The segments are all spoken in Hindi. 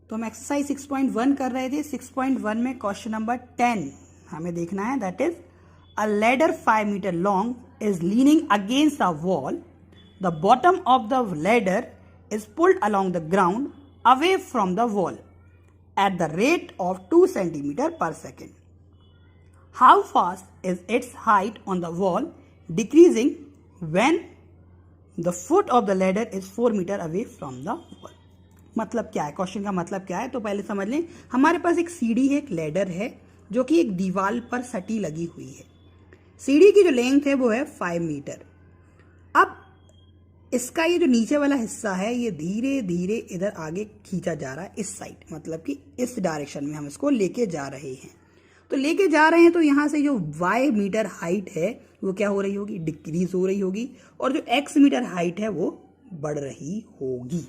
तो हम एक्सरसाइज 6.1 कर रहे थे। 6.1 में क्वेश्चन नंबर 10 हमें देखना है, that is a ladder 5 metre long is leaning against the wall, the bottom of the ladder is pulled along the ground away from the wall at the rate of 2 centimeter per second. How fast is its height on the wall decreasing when the foot of the ladder is 4 meter away from the wall? मतलब क्या है, क्वेश्चन का मतलब क्या है, तो पहले समझ लें। हमारे पास एक सीढ़ी है, एक लैडर है जो कि एक दीवार पर सटी लगी हुई है। सीढ़ी की जो लेंथ है वो है 5 मीटर। अब इसका ये जो नीचे वाला हिस्सा है ये धीरे धीरे इधर आगे खींचा जा रहा है, इस साइड, मतलब कि इस डायरेक्शन में हम इसको लेके जा रहे हैं। तो लेके जा रहे हैं तो यहाँ से जो y मीटर हाइट है वो क्या हो रही होगी, डिक्रीज हो रही होगी, और जो x मीटर हाइट है वो बढ़ रही होगी।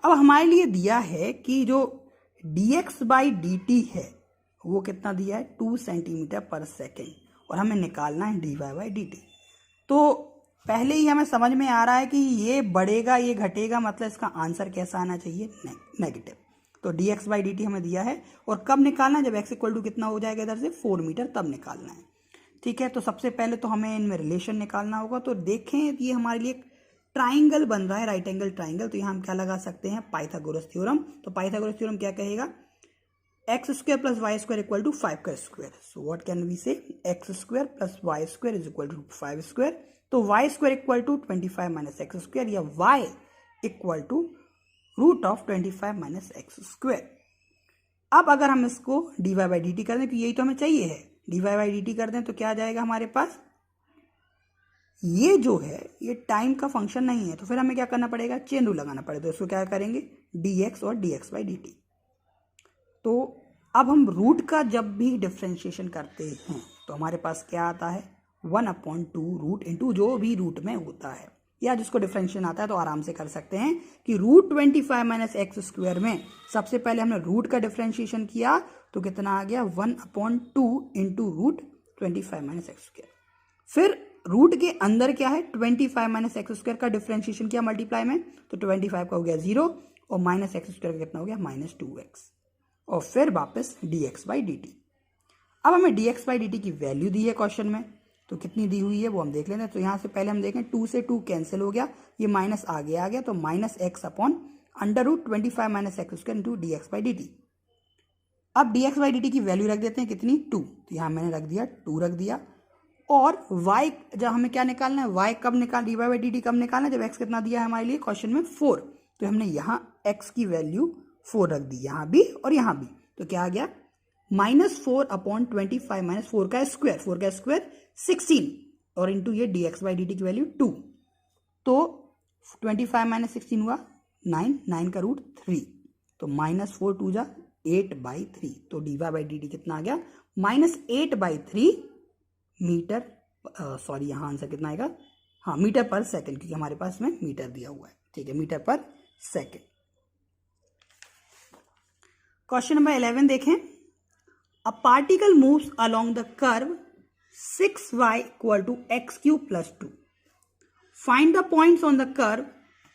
अब हमारे लिए दिया है कि जो dx/dt है वो कितना दिया है, 2 सेंटीमीटर पर सेकेंड, और हमें निकालना है dy/dt। तो पहले ही हमें समझ में आ रहा है कि ये बढ़ेगा ये घटेगा, मतलब इसका आंसर कैसा आना चाहिए, नेगेटिव। तो dx/dt हमें दिया है, और कब निकालना है, जब x इक्वल टू कितना हो जाएगा इधर से 4 मीटर, तब निकालना है। ठीक है, तो सबसे पहले तो हमें इनमें रिलेशन निकालना होगा। तो देखें ये हमारे लिए ट्राइंगल बन रहा है, राइट एंगल ट्राइंगल। तो यहाँ हम क्या लगा सकते हैं, पाइथागोरस थ्योरम। तो पाइथागोरस थ्योरम क्या कहेगा, x square plus y square equal to 5 का square. So what can we say, x square plus y square is equal to 5 square. तो y square equal to 25 minus x square, या y equal to root of 25 minus x square. अब अगर हम इसको dy/dt कर दें, तो यही तो हमें चाहिए है, dy/dt कर दें तो क्या आ जाएगा हमारे पास, ये जो है ये टाइम का फंक्शन नहीं है, तो फिर हमें क्या करना पड़ेगा, चेन रूल लगाना पड़ेगा। तो इसको क्या करेंगे, dx और dx/dt। तो अब हम रूट का जब भी डिफ्रेंशिएशन करते हैं तो हमारे पास क्या आता है, 1/2 रूट इंटू जो भी रूट में होता है, या जिसको डिफ्रेंशिएशन आता है तो आराम से कर सकते हैं कि रूट 25 माइनस एक्स स्क्वायर में सबसे पहले हमने रूट का डिफ्रेंशिएशन किया तो कितना आ गया, 1/2 into root 25 minus x square. फिर रूट के अंदर क्या है, 25 माइनस एक्स स्क्वायर का डिफ्रेंशिएशन किया मल्टीप्लाई में, तो 25 का हो गया 0, और माइनस एक्स स्क्वायर का कितना हो गया, -2x, और फिर वापस dx/dt। अब हमें dx/dt की वैल्यू दी है क्वेश्चन में, तो कितनी दी हुई है वो हम देख लेते हैं। तो यहाँ से पहले हम देखें, 2 से 2 कैंसिल हो गया, ये माइनस आगे आ गया, तो -x/√25 minus x square into dx/dt। अब dx/dt की वैल्यू रख देते हैं कितनी, 2। तो यहाँ मैंने रख दिया 2 रख दिया, और y जब हमें क्या निकालना है, y कब निकाल, dy/dt कब निकालना है, जब x कितना दिया है हमारे लिए क्वेश्चन में 4। तो हमने यहाँ x की वैल्यू 4 रख दी, यहाँ भी और यहाँ भी। तो क्या आ गया, -4/25 माइनस 4 का स्क्वायर 16, और इंटू ये dx/dt की वैल्यू 2। तो 25 माइनस 16 हुआ 9, 9 का रूट 3, तो -4 2 जा 8/3। तो dy/dt कितना आ गया, -8/3 मीटर, सॉरी यहाँ आंसर कितना आएगा, हाँ मीटर पर सेकेंड, क्योंकि हमारे पास में मीटर दिया हुआ है। ठीक है, मीटर पर सेकेंड। क्वेश्चन नंबर 11 देखें, a particle moves along the curve 6y equal to x³ plus 2। Find the points on the curve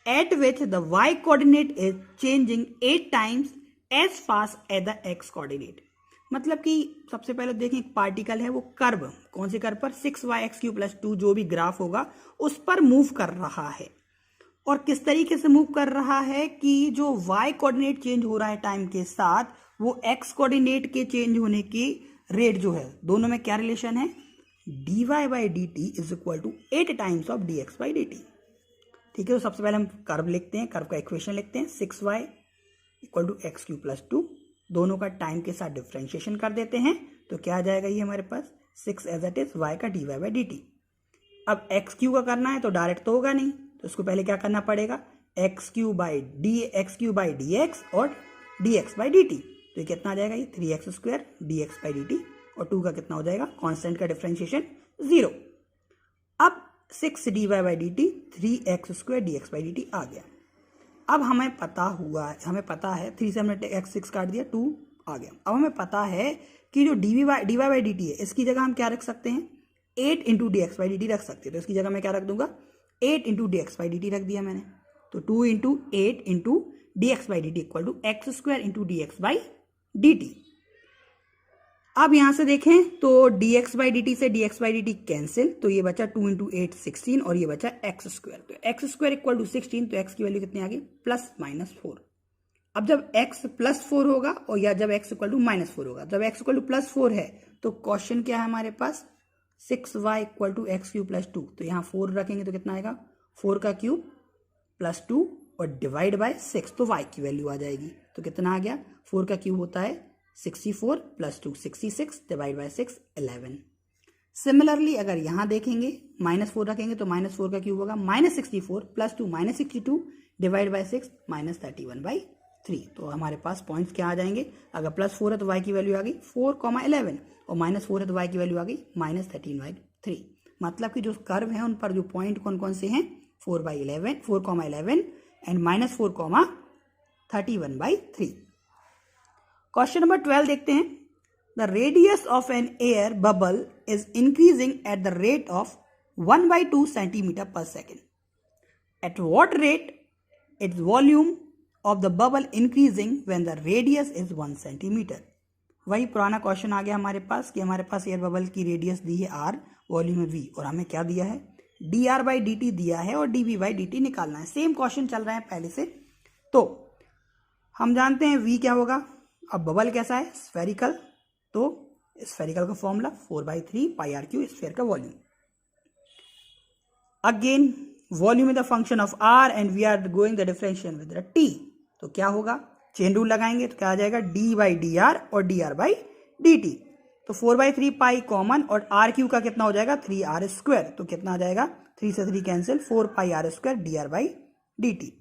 at which the y coordinate is changing 8 times as fast as the x coordinate. मतलब कि सबसे पहले देखें, एक पार्टिकल है, वो कर्व, कौन से कर्व पर, 6y(x³ प्लस 2 जो भी ग्राफ होगा उस पर मूव कर रहा है। और किस तरीके से मूव कर रहा है कि जो y कोऑर्डिनेट चेंज हो रहा है टाइम के साथ, वो x कोऑर्डिनेट के चेंज होने की रेट जो है, दोनों में क्या रिलेशन है, dy/dt is equal to 8 times of dx/dt। ठीक है, तो सबसे पहले हम कर्व लिखते हैं, कर्व का इक्वेशन लिखते हैं, 6y equal to x³ plus 2, दोनों का टाइम के साथ डिफ्रेंशिएशन कर देते हैं, तो क्या आ जाएगा ये हमारे पास 6 एज इट इज y का dy/dt। अब x³ का करना है तो डायरेक्ट तो होगा नहीं, तो इसको पहले क्या करना पड़ेगा, x³/dx और dx/dt। तो ये कितना आ जाएगा, ये 3x² dx/dt, और 2 का कितना हो जाएगा, कांस्टेंट का डिफरेंशिएशन 0। अब 6 dy/dt 3x² dx/dt आ गया। अब हमें पता है 3 से हमने x6 काट दिया, 2 आ गया। अब हमें पता है कि जो dy/dt है, इसकी जगह हम क्या रख सकते हैं, 8 इंटू dx/dt रख सकते हैं। तो इसकी जगह मैं क्या रख दूंगा, 8 इंटू dx/dt रख दिया मैंने। तो 2 into 8 into dx by dt equal to x square into dx by dt। अब यहां से देखें तो dx by dt से dx by dt कैंसिल, तो ये बचा 2 इंटू 8 16 और ये बचा एक्स स्क्वायर। तो एक्स स्क्वायर इक्वल टू 16, तो एक्स की वैल्यू कितनी आ गई प्लस माइनस 4। अब जब x प्लस 4 होगा और या जब x इक्वल टू माइनस 4 होगा, जब x इक्वल टू प्लस 4 है तो क्वेश्चन क्या है हमारे पास 6y equal to x cube plus 2। तो यहाँ 4 रखेंगे तो कितना आएगा 4 का क्यूब प्लस 2 और डिवाइड बाय 6, तो y की वैल्यू आ जाएगी। तो कितना आ गया 4 का क्यूब होता है 64 प्लस 2 66 डिवाइड बाय 6 11। सिमिलरली अगर यहाँ देखेंगे -4 रखेंगे तो -4 का क्यूब होगा -64 प्लस 2 -62 डिवाइड बाय 6 -31/3। तो हमारे पास पॉइंट्स क्या आ जाएंगे, अगर +4 है तो y की वैल्यू आ गई 4,11 और -4 है तो y की वैल्यू आ गई -13/3। मतलब कि जो कर्व है उन पर जो पॉइंट कौन कौन से हैं 4,11 एंड -4,31/3। क्वेश्चन नंबर 12 देखते हैं। The radius of an air bubble is increasing at the rate of 1/2 centimetre per second. At what rate its volume of the bubble increasing when the radius is 1 centimetre. वही पुराना क्वेश्चन आ गया हमारे पास कि हमारे पास एयर बबल की रेडियस दी है r, वॉल्यूम है v और हमें क्या दिया है dr बाई dt दिया है और dv बाई dt निकालना है। सेम क्वेश्चन चल रहा है पहले से, तो हम जानते हैं v क्या होगा। अब बबल कैसा है स्फेरिकल, तो स्फेरिकल का फॉर्मूला 4/3 पाई आर क्यू स्फेयर का volume. Again volume is the function of r and we are going the differential with the t, तो क्या होगा चेन रूल लगाएंगे तो क्या आ जाएगा d बाई डी आर और dr बाई dt। तो 4/3 पाई कॉमन और r क्यू का कितना हो जाएगा 3r स्क्वायर, तो कितना आ जाएगा 3 से 3 cancel 4 pi r square dr by dt।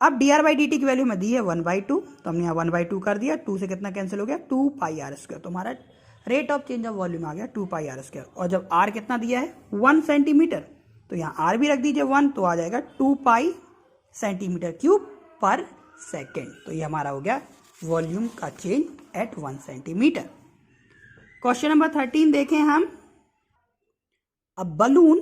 अब dr बाई dt की वैल्यू में दी है 1/2, तो हमने यहाँ 1/2 कर दिया, 2 से कितना कैंसिल हो गया 2 पाई r स्क्वायर। तो हमारा rate of change of volume आ गया 2 पाई r स्क्वायर। और जब r कितना दिया है 1 सेंटीमीटर, तो यहाँ r भी रख दीजिए 1, तो आ जाएगा 2 पाई सेंटीमीटर क्यूब पर सेकेंड। तो ये हमारा हो गया वॉल्यूम का change at 1 centimetre. Question number 13 देखें हम। अब बलून